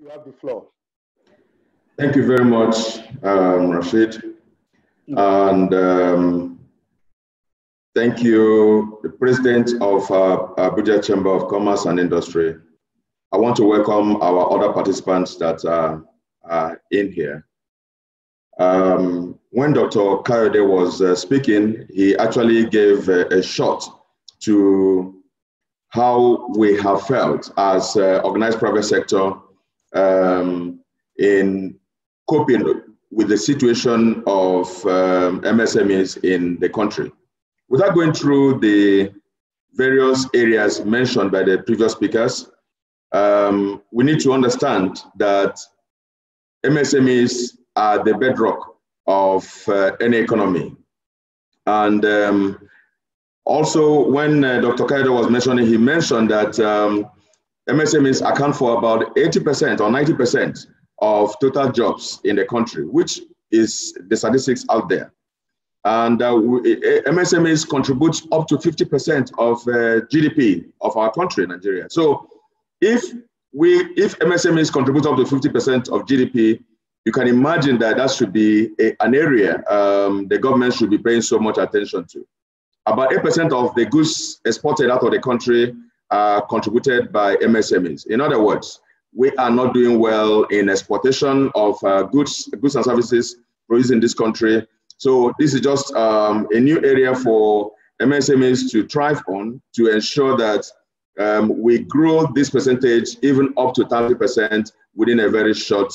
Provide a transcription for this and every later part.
You have the floor. Thank you very much, Rashid. And thank you, the President of Abuja Chamber of Commerce and Industry. I want to welcome our other participants that are in here. When Dr. Kayode was speaking, he actually gave a shot to how we have felt as organized private sector in coping with the situation of MSMEs in the country. Without going through the various areas mentioned by the previous speakers, we need to understand that MSMEs are the bedrock of any economy. And also, when Dr. Kayode was mentioning, he mentioned that MSMEs account for about 80% or 90% of total jobs in the country, which is the statistics out there. And MSMEs contribute up to 50% of GDP of our country, Nigeria. So if MSMEs contribute up to 50% of GDP, you can imagine that that should be an area the government should be paying so much attention to. About 8% of the goods exported out of the country are contributed by MSMEs. In other words, we are not doing well in exportation of goods and services produced in this country. So this is just a new area for MSMEs to thrive on, to ensure that we grow this percentage even up to 30% within a very short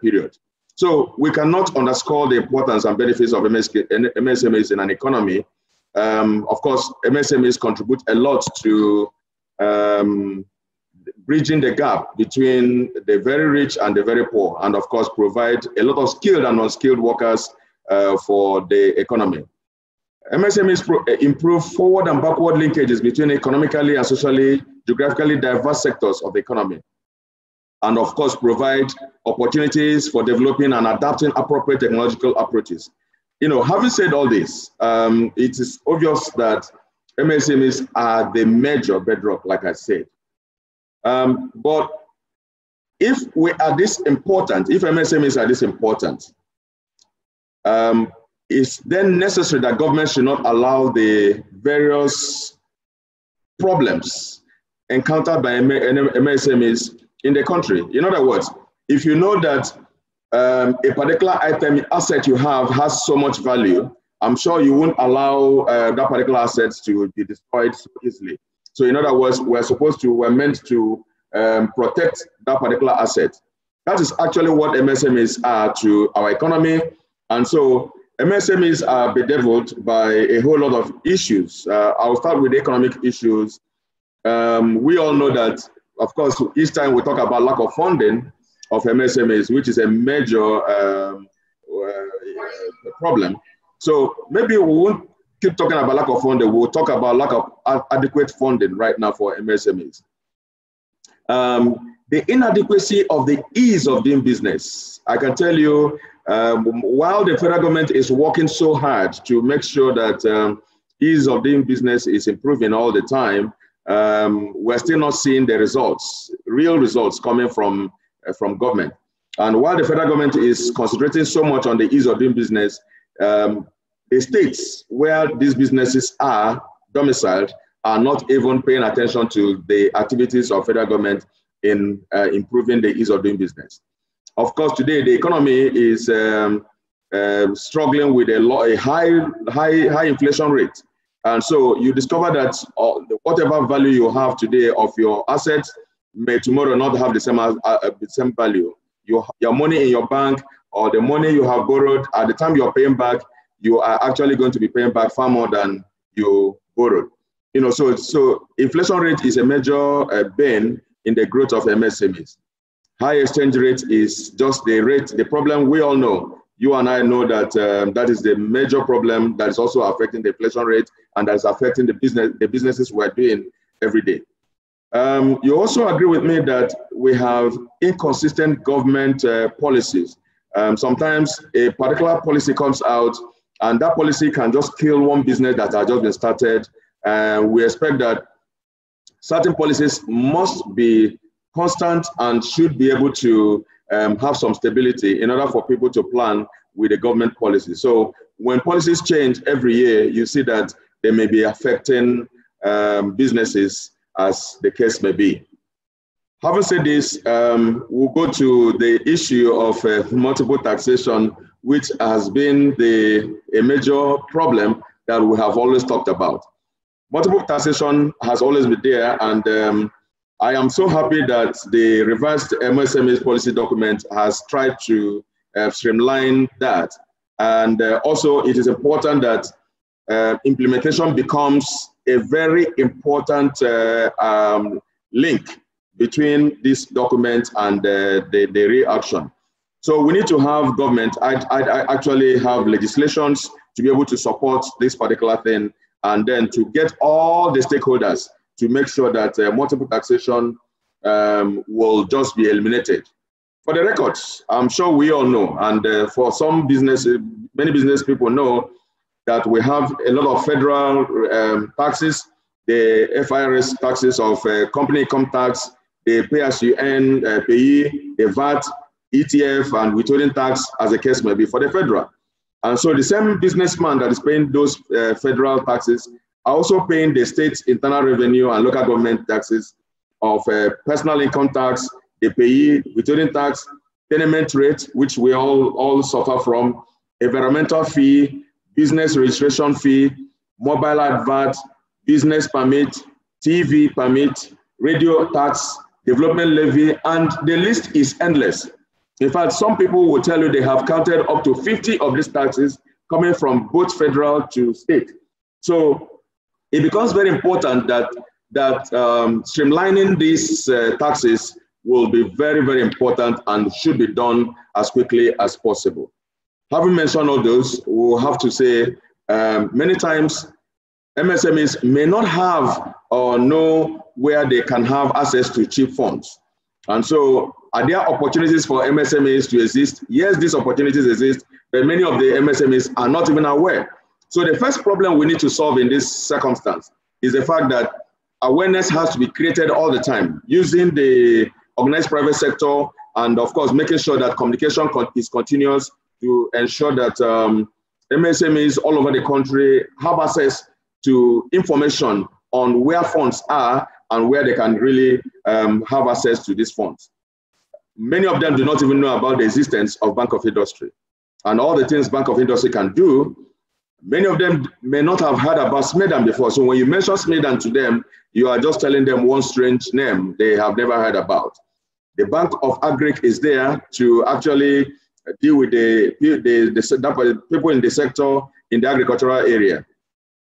period. So we cannot underscore the importance and benefits of MSMEs in an economy. Of course, MSMEs contribute a lot to bridging the gap between the very rich and the very poor, and of course provide a lot of skilled and unskilled workers for the economy. MSMEs improve forward and backward linkages between economically and socially, geographically diverse sectors of the economy, and of course provide opportunities for developing and adapting appropriate technological approaches. You know, having said all this, it is obvious that MSMEs are the major bedrock, like I said. But if we are this important, if MSMEs are this important, it's then necessary that government should not allow the various problems encountered by MSMEs in the country. In other words, if you know that a particular item, asset you have has so much value, I'm sure you won't allow that particular asset to be destroyed so easily. So in other words, we're meant to protect that particular asset. That is actually what MSMEs are to our economy. And so MSMEs are bedeviled by a whole lot of issues. I'll start with the economic issues. We all know that, of course, each time we talk about lack of funding of MSMEs, which is a major problem. So maybe we won't keep talking about lack of funding. We'll talk about lack of adequate funding right now for MSMEs. The inadequacy of the ease of doing business. I can tell you, while the federal government is working so hard to make sure that ease of doing business is improving all the time, we're still not seeing the results, real results coming from government. And while the federal government is concentrating so much on the ease of doing business, the states where these businesses are domiciled are not even paying attention to the activities of federal government in improving the ease of doing business. Of course, today the economy is struggling with a high inflation rate. And so you discover that whatever value you have today of your assets may tomorrow not have the same value. Your money in your bank or the money you have borrowed, at the time you're paying back, you are actually going to be paying back far more than you borrowed. You know, so inflation rate is a major bane in the growth of MSMEs. High exchange rate is just the rate, the problem we all know. You and I know that that is the major problem that is also affecting the inflation rate and that is affecting the businesses we're doing every day. You also agree with me that we have inconsistent government policies. Sometimes a particular policy comes out and that policy can just kill one business that has just been started. We expect that certain policies must be constant and should be able to have some stability in order for people to plan with the government policy. So when policies change every year, you see that they may be affecting businesses as the case may be. Having said this, we'll go to the issue of multiple taxation, which has been a major problem that we have always talked about. Multiple taxation has always been there, and I am so happy that the revised MSMEs policy document has tried to streamline that. And also, it is important that implementation becomes a very important link between this document and the reaction. So we need to have government actually have legislations to be able to support this particular thing, and then to get all the stakeholders to make sure that multiple taxation will just be eliminated. For the records, I'm sure we all know, and for some businesses, many business people know that we have a lot of federal taxes, the FIRS taxes of company income tax, the pay-as-you-earn payee, the VAT, ETF, and withholding tax, as the case may be for the federal. And so the same businessman that is paying those federal taxes are also paying the state's internal revenue and local government taxes of personal income tax, the payee, withholding tax, tenement rate, which we all suffer from, environmental fee, business registration fee, mobile advert, business permit, TV permit, radio tax, development levy, and the list is endless. In fact, some people will tell you they have counted up to 50 of these taxes coming from both federal to state. So it becomes very important that streamlining these taxes will be very, very important and should be done as quickly as possible. Having mentioned all those, we'll have to say many times MSMEs may not have or know where they can have access to cheap funds. And so are there opportunities for MSMEs to exist? Yes, these opportunities exist, but many of the MSMEs are not even aware. So the first problem we need to solve in this circumstance is the fact that awareness has to be created all the time, using the organized private sector, and of course, making sure that communication is continuous to ensure that MSMEs all over the country have access to information on where funds are and where they can really have access to these funds. Many of them do not even know about the existence of Bank of Industry and all the things Bank of Industry can do. Many of them may not have heard about SMEDAN before. So when you mention SMEDAN to them, you are just telling them one strange name they have never heard about. The Bank of Agric is there to actually deal with the people in the sector in the agricultural area.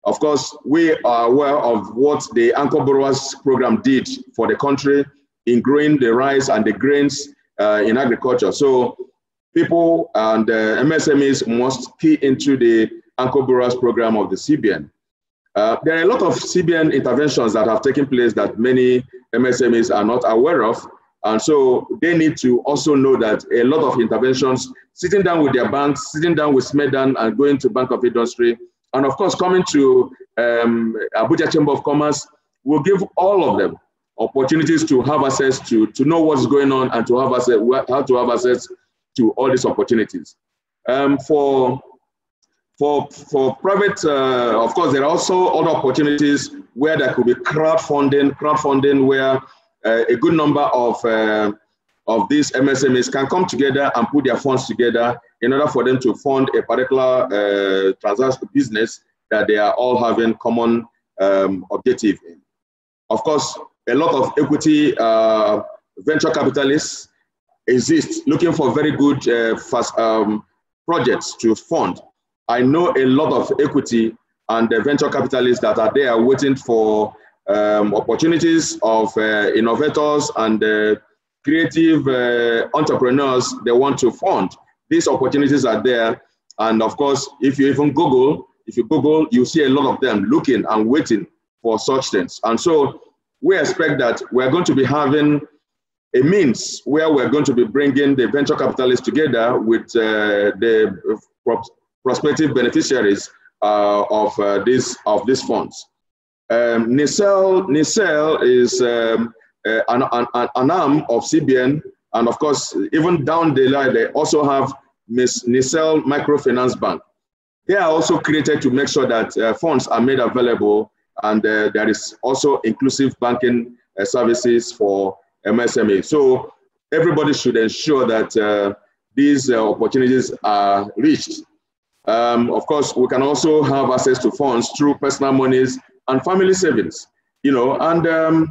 Of course, we are aware of what the Anchor Borrowers Program did for the country in growing the rice and the grains in agriculture. So people and MSMEs must key into the Anchor Borrowers Program of the CBN. There are a lot of CBN interventions that have taken place that many MSMEs are not aware of. And so they need to also know that a lot of interventions, sitting down with their banks, sitting down with SMEDAN and going to Bank of Industry, and of course coming to Abuja Chamber of Commerce, will give all of them opportunities to have access to know what's going on and to have access, how to have access to all these opportunities. For private, of course, there are also other opportunities where there could be crowdfunding where a good number of these MSMEs can come together and put their funds together in order for them to fund a particular transaction business that they are all having common objective in. Of course, a lot of equity venture capitalists exist looking for very good projects to fund. I know a lot of equity and venture capitalists that are there waiting for opportunities of innovators and creative entrepreneurs they want to fund. These opportunities are there. And of course, if you Google, you see a lot of them looking and waiting for such things. And so we expect that we're going to be having a means where we're going to be bringing the venture capitalists together with the prospective beneficiaries of these funds. NISEL is an arm of CBN, and of course, even down the line, they also have Ms. Nicel Microfinance Bank. They are also created to make sure that funds are made available, and there is also inclusive banking services for MSME. So everybody should ensure that these opportunities are reached. Of course, we can also have access to funds through personal monies and family savings, you know, and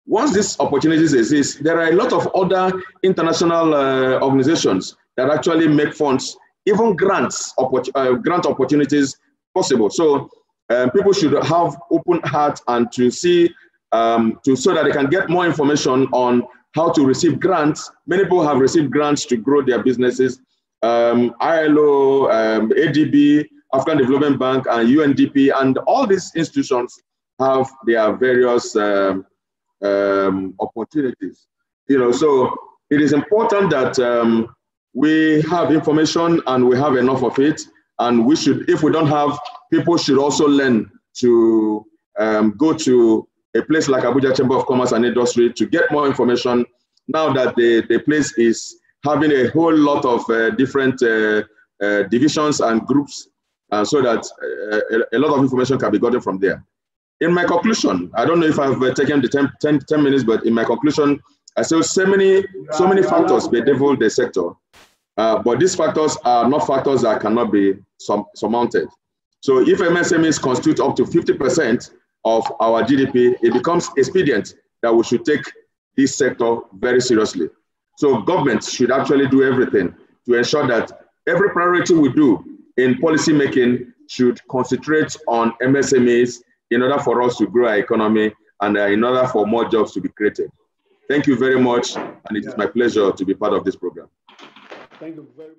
once these opportunities exist, there are a lot of other international organizations that actually make funds, even grant opportunities possible. So people should have open heart and to see, so that they can get more information on how to receive grants. Many people have received grants to grow their businesses. ILO, ADB, African Development Bank, and UNDP, and all these institutions have their various opportunities. You know, so it is important that we have information and we have enough of it. And we should, if we don't have, people should also learn to go to a place like Abuja Chamber of Commerce and Industry to get more information now that the place is having a whole lot of different divisions and groups, so that a lot of information can be gotten from there. In my conclusion, I don't know if I've taken the 10 minutes, but in my conclusion, I say so many factors bedevil the sector, but these factors are not factors that cannot be surmounted. So if MSMEs constitute up to 50% of our GDP, it becomes expedient that we should take this sector very seriously. So government should actually do everything to ensure that every priority we do in policy making should concentrate on MSMEs in order for us to grow our economy and in order for more jobs to be created. Thank you very much, and it is my pleasure to be part of this program. Thank you very much.